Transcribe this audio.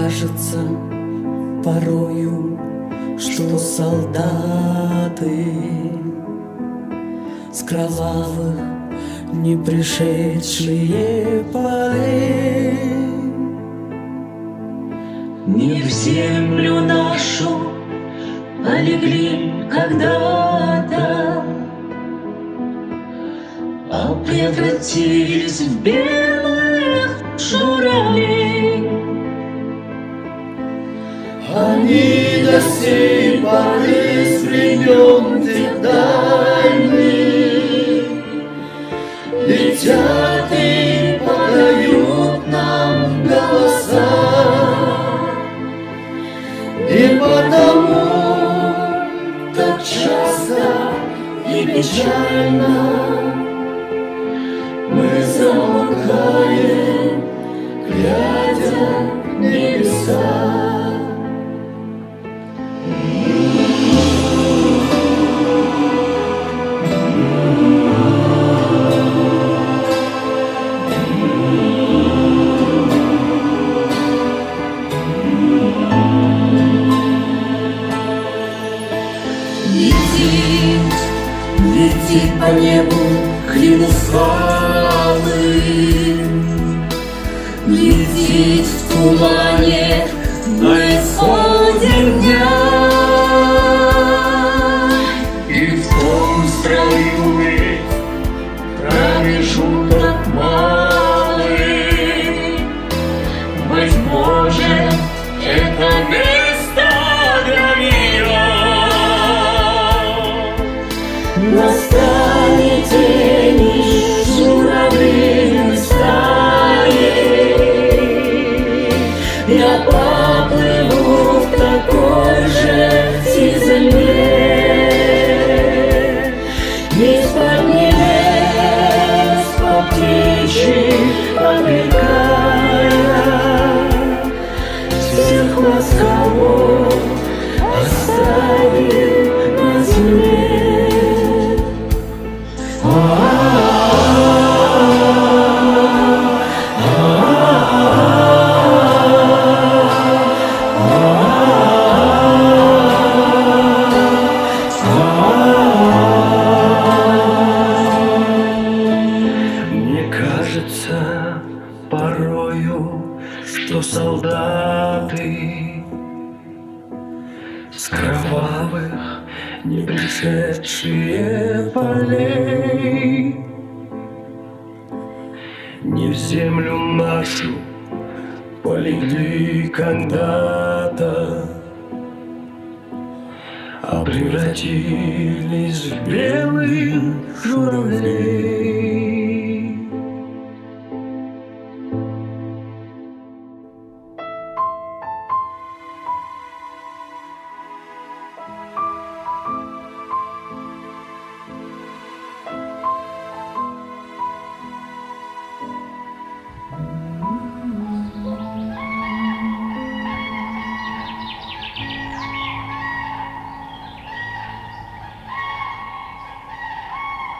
кажется порою, что солдаты с кровавых не пришедшие полей не в землю нашу полегли когда-то, а превратились в белых журавлей. Они до сей поры с времен тех дальних летят и подают нам голоса, и потому так часто и печально мы замолкаем, глядя в небеса. Летит по небу клин славы, летит в тумане на исходе дня. И в том строю ведь промежуток малый, быть может, это место для меня. Настанет день, и журавлиной стаей я поплыву в такой же тизеле, из-под небес по птичьи обрекая всех москалов оставил на земле. Мне кажется порою, что солдаты с кровавых не пришедшие полей не в землю нашу полегли когда-то, а превратились в белых журавлей.